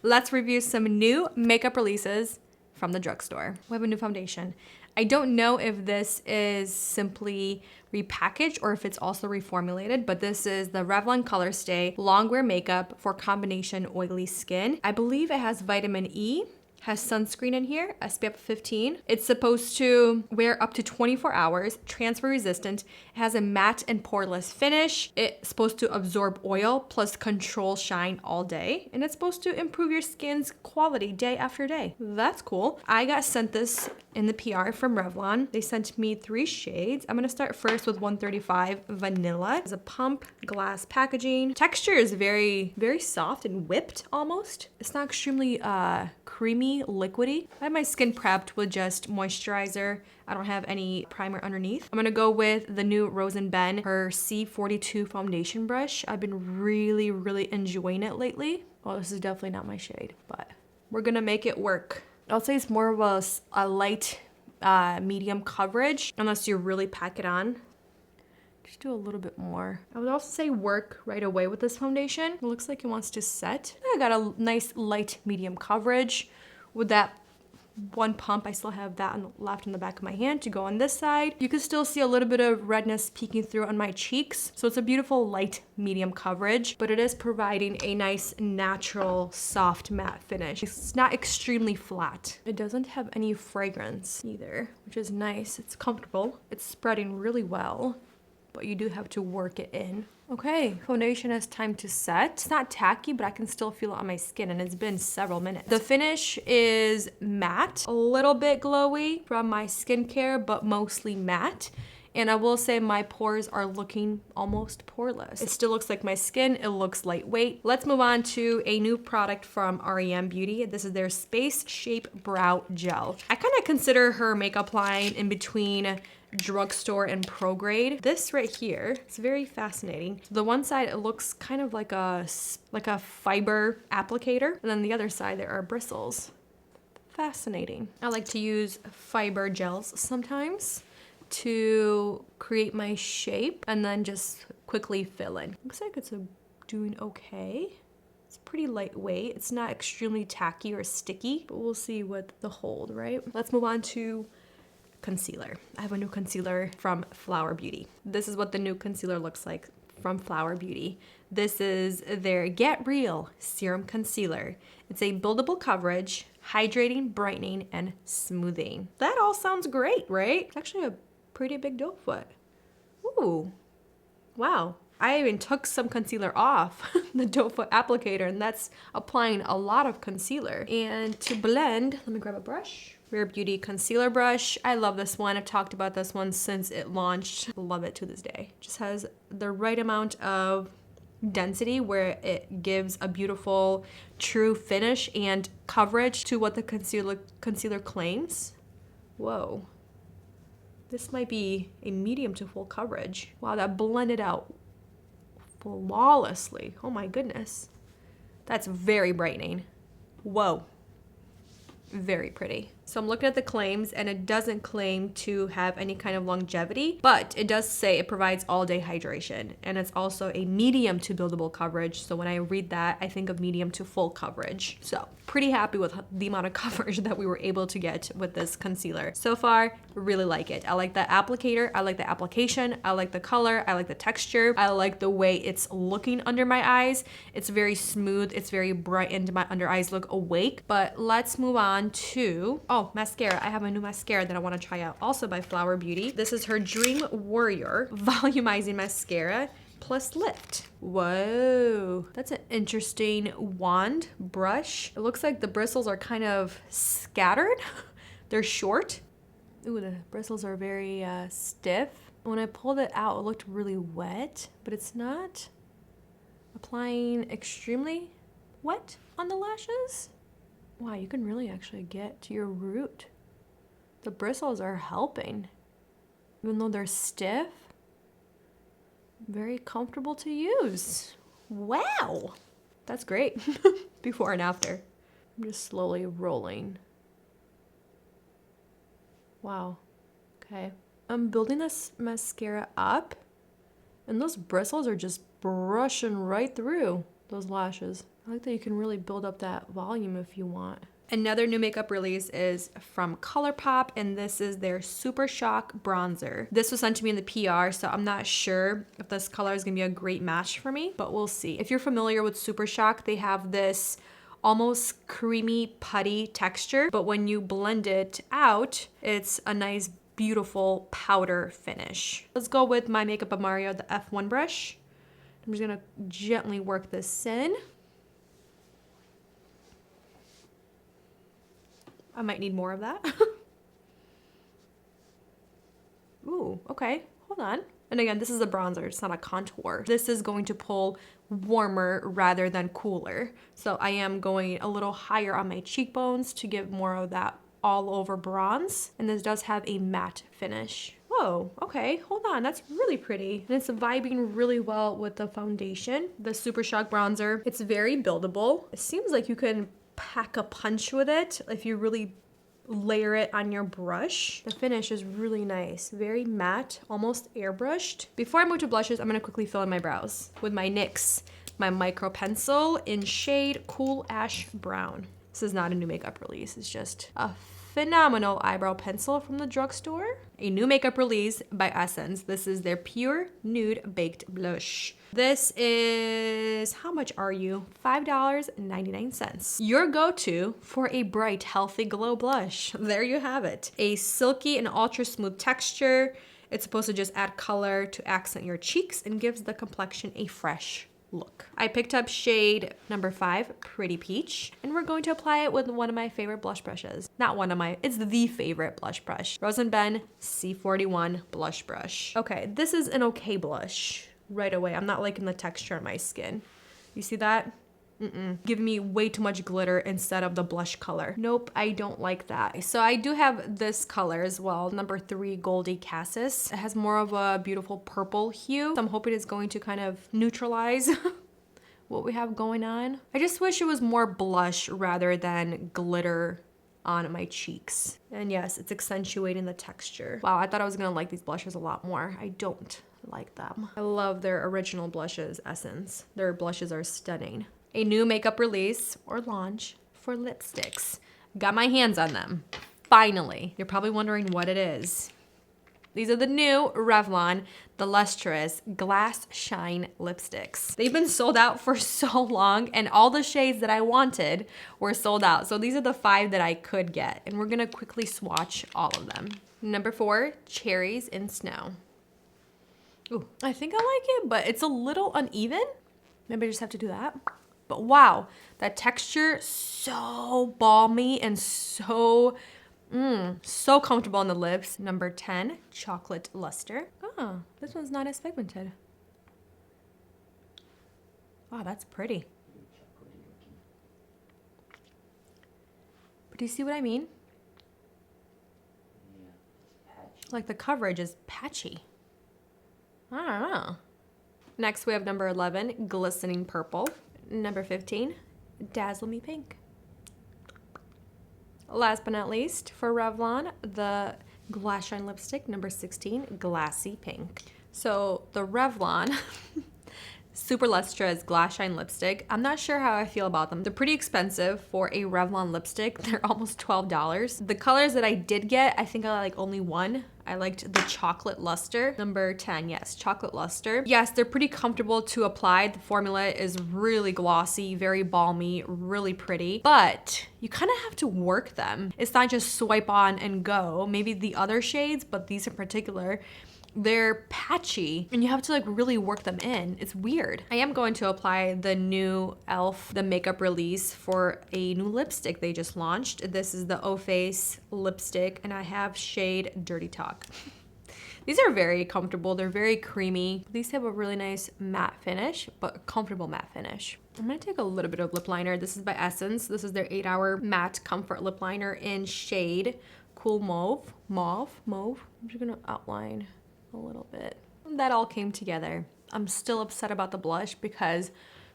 let's review some new makeup releases from the drugstore. We have a new foundation. I don't know if this is simply repackaged or if it's also reformulated, but this is the Revlon ColorStay Longwear Makeup for Combination Oily Skin. I believe it has vitamin E, has sunscreen in here, SPF 15. It's supposed to wear up to 24 hours, transfer resistant. It has a matte and poreless finish. It's supposed to absorb oil plus control shine all day. And it's supposed to improve your skin's quality day after day. That's cool. I got sent this in the PR from Revlon. They sent me 3 shades. I'm gonna start first with 135 Vanilla. It's a pump glass packaging. Texture is very, very soft and whipped almost. It's not extremely creamy, liquidy. I have my skin prepped with just moisturizer. I don't have any primer underneath. I'm gonna go with the new Rose & Ben, her C42 foundation brush. I've been really, really enjoying it lately. Well, this is definitely not my shade, but we're gonna make it work. I'll say it's more of a light, medium coverage, unless you really pack it on. Just do a little bit more. I would also say work right away with this foundation. It looks like it wants to set. I got a nice light medium coverage. With that one pump, I still have that left in the back of my hand to go on this side. You can still see a little bit of redness peeking through on my cheeks. So it's a beautiful light medium coverage, but it is providing a nice natural soft matte finish. It's not extremely flat. It doesn't have any fragrance either, which is nice. It's comfortable. It's spreading really well, but you do have to work it in. Okay, foundation has time to set. It's not tacky, but I can still feel it on my skin, and it's been several minutes. The finish is matte, a little bit glowy from my skincare, but mostly matte. And I will say my pores are looking almost poreless. It still looks like my skin. It looks lightweight. Let's move on to a new product from REM Beauty. This is their Space Shape Brow Gel. I kind of consider her makeup line in between drugstore and pro grade. This right here, it's very fascinating. So the one side, it looks kind of like a fiber applicator, and then the other side there are bristles. Fascinating. I like to use fiber gels sometimes to create my shape and then just quickly fill in. Looks like it's doing okay. It's pretty lightweight. It's not extremely tacky or sticky, but we'll see what the hold, right? Let's move on to concealer. I have a new concealer from Flower Beauty. This is what the new concealer looks like from Flower Beauty. This is their Get Real Serum Concealer. It's a buildable coverage, hydrating, brightening, and smoothing. That all sounds great, right? It's actually a pretty big doe foot. Ooh, wow. I even took some concealer off the doe foot applicator, and that's applying a lot of concealer. And to blend, let me grab a brush. Rare Beauty concealer brush. I love this one. I've talked about this one since it launched. Love it to this day. Just has the right amount of density where it gives a beautiful true finish and coverage to what the concealer claims. Whoa. This might be a medium to full coverage. Wow, that blended out flawlessly. Oh my goodness. That's very brightening. Whoa. Very pretty. So I'm looking at the claims, and it doesn't claim to have any kind of longevity, but it does say it provides all day hydration, and it's also a medium to buildable coverage. So when I read that, I think of medium to full coverage. So pretty happy with the amount of coverage that we were able to get with this concealer. So far, really like it. I like the applicator, I like the application, I like the color, I like the texture, I like the way it's looking under my eyes. It's very smooth, it's very bright, and my under eyes look awake. But let's move on to, mascara. I have a new mascara that I want to try out, also by Flower Beauty. This is her Dream Warrior Volumizing Mascara plus Lift. Whoa, that's an interesting wand brush. It looks like the bristles are kind of scattered. They're short. Ooh, the bristles are very stiff. When I pulled it out, it looked really wet, but it's not applying extremely wet on the lashes. Wow, you can really actually get to your root. The bristles are helping. Even though they're stiff, very comfortable to use. Wow, that's great. Before and after. I'm just slowly rolling. Wow, okay. I'm building this mascara up, and those bristles are just brushing right through those lashes. I like that you can really build up that volume if you want. Another new makeup release is from Colourpop, and this is their Super Shock bronzer. This was sent to me in the PR, so I'm not sure if this color is gonna be a great match for me, but we'll see. If you're familiar with Super Shock, they have this almost creamy putty texture, but when you blend it out, it's a nice, beautiful powder finish. Let's go with my Makeup by Mario, the F1 brush. I'm just gonna gently work this in. I might need more of that. Ooh, okay, hold on. And again, this is a bronzer, it's not a contour. This is going to pull warmer rather than cooler. So I am going a little higher on my cheekbones to give more of that all over bronze. And this does have a matte finish. Whoa, okay, hold on, that's really pretty. And it's vibing really well with the foundation. The Super Shock bronzer, it's very buildable. It seems like you can pack a punch with it if you really layer it on your brush. The finish is really nice, very matte, almost airbrushed. Before I move to blushes, I'm gonna quickly fill in my brows with my NYX, my micro pencil in shade Cool Ash Brown. This is not a new makeup release, it's just a phenomenal eyebrow pencil from the drugstore. A new makeup release by Essence. This is their Pure Nude Baked Blush. This is, how much are you? $5.99. Your go-to for a bright, healthy glow blush. There you have it. A silky and ultra smooth texture. It's supposed to just add color to accent your cheeks and gives the complexion a fresh look. I picked up shade number 5, Pretty Peach, and we're going to apply it with one of my favorite blush brushes. Not one of my, it's the favorite blush brush. Rose & Ben C41 blush brush. Okay, this is an okay blush right away. I'm not liking the texture on my skin. You see that? Giving me way too much glitter instead of the blush color. Nope, I don't like that. So I do have this color as well, number 3 Goldie Cassis. It has more of a beautiful purple hue. So I'm hoping it's going to kind of neutralize what we have going on. I just wish it was more blush rather than glitter on my cheeks. And yes, it's accentuating the texture. Wow, I thought I was gonna like these blushes a lot more. I don't like them. I love their original blushes, Essence. Their blushes are stunning. A new makeup release or launch for lipsticks. Got my hands on them, finally. You're probably wondering what it is. These are the new Revlon, the Lustrous Glass Shine lipsticks. They've been sold out for so long, and all the shades that I wanted were sold out. So these are the 5 that I could get, and we're gonna quickly swatch all of them. Number 4, Cherries in Snow. Ooh, I think I like it, but it's a little uneven. Maybe I just have to do that. But wow, that texture, so balmy and so comfortable on the lips. Number 10, Chocolate Luster. Oh, this one's not as pigmented. Wow, that's pretty. But do you see what I mean? Like the coverage is patchy. I don't know. Next we have number 11, Glistening Purple. Number 15, Dazzle Me Pink. Last but not least, for Revlon, the Glass Shine lipstick, number 16, Glassy Pink. So the Revlon Super Lustrous Glass Shine lipstick, I'm not sure how I feel about them. They're pretty expensive for a Revlon lipstick. They're almost $12. The colors that I did get, I think I like only one. I liked the Chocolate Luster. Number 10, yes, Chocolate Luster. Yes, they're pretty comfortable to apply. The formula is really glossy, very balmy, really pretty, but you kind of have to work them. It's not just swipe on and go. Maybe the other shades, but these in particular, they're patchy and you have to like really work them in. It's weird. I am going to apply the new e.l.f. the makeup release for a new lipstick they just launched. This is the O FACE lipstick and I have shade Dirty Talk. These are very comfortable. They're very creamy. These have a really nice matte finish, but a comfortable matte finish. I'm gonna take a little bit of lip liner. This is by Essence. This is their 8-hour matte comfort lip liner in shade Cool Mauve. I'm just gonna outline a little bit. That all came together. I'm still upset about the blush because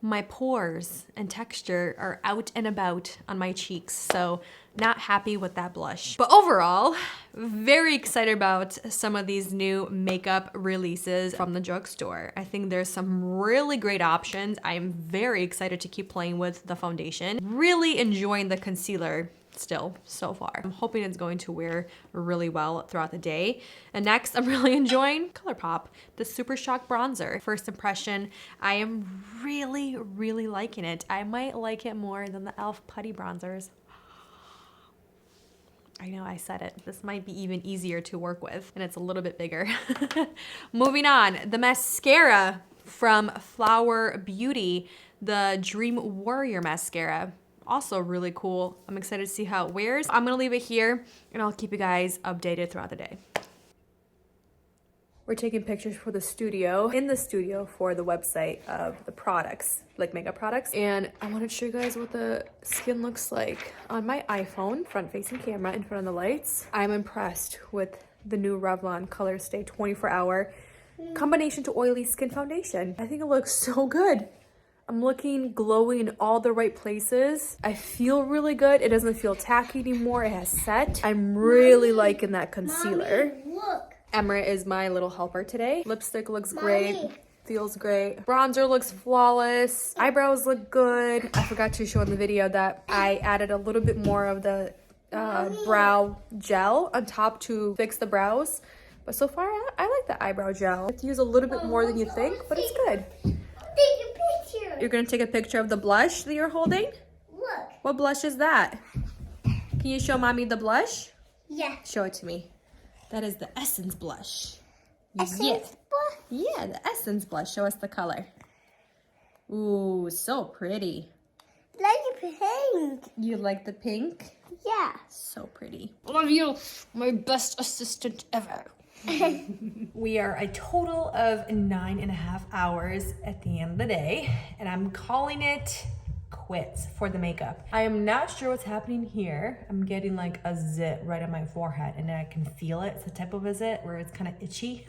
my pores and texture are out and about on my cheeks, so not happy with that blush. But overall, very excited about some of these new makeup releases from the drugstore. I think there's some really great options. I'm very excited to keep playing with the foundation. Really enjoying the concealer still so far. I'm hoping it's going to wear really well throughout the day. And next, I'm really enjoying Colourpop, the Super Shock bronzer. First impression, I am really, really liking it. I might like it more than the e.l.f. putty bronzers. I know I said it. This might be even easier to work with, and it's a little bit bigger. Moving on, the mascara from Flower Beauty, the Dream Warrior mascara. Also really cool. I'm excited to see how it wears. I'm gonna leave it here and I'll keep you guys updated throughout the day. We're taking pictures for the studio, in the studio for the website of the products, like makeup products. And I wanted to show you guys what the skin looks like on my iPhone, front-facing camera in front of the lights. I'm impressed with the new Revlon ColorStay 24-hour combination to oily skin foundation. I think it looks so good. I'm looking glowy in all the right places. I feel really good. It doesn't feel tacky anymore. It has set. I'm really liking that concealer. Mommy, look. Emma is my little helper today. Lipstick looks great. Feels great. Bronzer looks flawless. Eyebrows look good. I forgot to show in the video that I added a little bit more of the brow gel on top to fix the brows. But so far, I like the eyebrow gel. You have to use a little bit more than you think, but it's good. Take a picture. You're gonna take a picture of the blush that you're holding? Look. What blush is that? Can you show mommy the blush? Yeah. Show it to me. That is the Essence blush. Essence Yeah. blush? Yeah, the Essence blush. Show us the color. Ooh, so pretty. Like pink. You like the pink? Yeah. So pretty. Love you, my best assistant ever. We are a total of 9.5 hours at the end of the day, and I'm calling it quits for the makeup. I am not sure what's happening here. I'm getting like a zit right on my forehead, and I can feel it. It's the type of a zit where it's kind of itchy.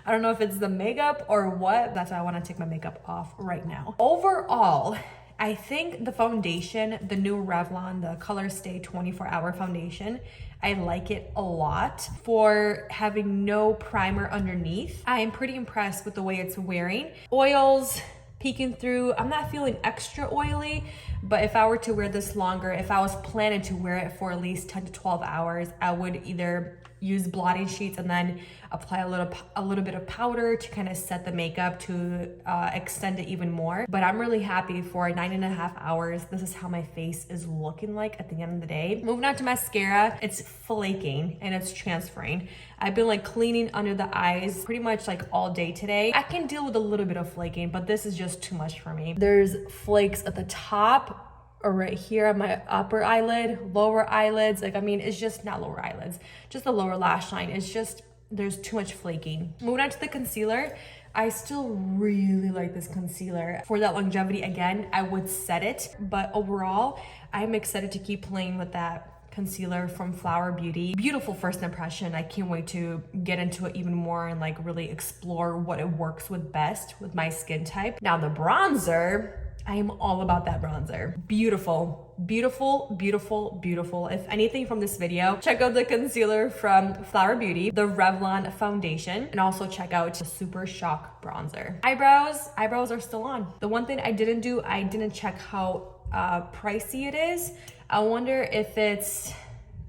I don't know if it's the makeup or what. That's why I want to take my makeup off right now. Overall, I think the foundation, the new Revlon, the ColorStay 24-hour foundation, I like it a lot for having no primer underneath. I am pretty impressed with the way it's wearing. Oils peeking through. I'm not feeling extra oily, but if I were to wear this longer, if I was planning to wear it for at least 10 to 12 hours, I would either use blotting sheets and then apply a little bit of powder to kind of set the makeup to extend it even more. But I'm really happy for 9.5 hours. This is how my face is looking like at the end of the day. Moving on to mascara, it's flaking and it's transferring. I've been like cleaning under the eyes pretty much like all day today. I can deal with a little bit of flaking, but this is just too much for me. There's flakes at the top, or right here on my upper eyelid, lower eyelids. Like, I mean, it's just not lower eyelids, just the lower lash line. It's just, there's too much flaking. Moving on to the concealer, I still really like this concealer. For that longevity, again, I would set it, but overall, I'm excited to keep playing with that concealer from Flower Beauty. Beautiful first impression. I can't wait to get into it even more and like really explore what it works with best with my skin type. Now the bronzer, I am all about that bronzer. Beautiful, beautiful, beautiful, beautiful. If anything from this video, check out the concealer from Flower Beauty, the Revlon foundation, and also check out the Super Shock bronzer. Eyebrows are still on. The one thing I didn't do, I didn't check how pricey it is. I wonder if it's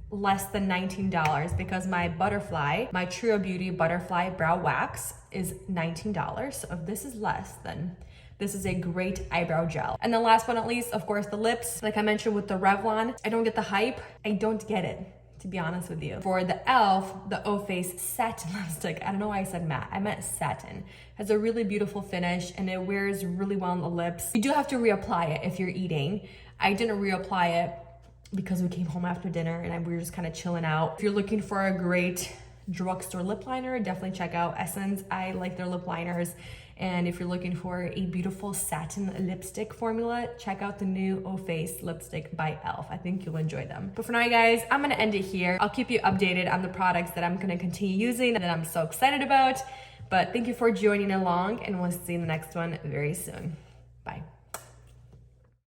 less than $19 because my butterfly, my Trio Beauty butterfly brow wax is $19. So if this is less, then this is a great eyebrow gel. And then last but not least, of course, the lips. Like I mentioned with the Revlon, I don't get the hype. I don't get it, to be honest with you. For the e.l.f., the O FACE Satin lipstick, I don't know why I said matte, I meant satin. Has a really beautiful finish and it wears really well on the lips. You do have to reapply it if you're eating. I didn't reapply it because we came home after dinner and we were just kind of chilling out. If you're looking for a great drugstore lip liner, definitely check out Essence. I like their lip liners. And if you're looking for a beautiful satin lipstick formula, check out the new O FACE lipstick by e.l.f. I think you'll enjoy them. But for now, guys, I'm gonna end it here. I'll keep you updated on the products that I'm gonna continue using and that I'm so excited about. But thank you for joining along and we'll see you in the next one very soon. Bye.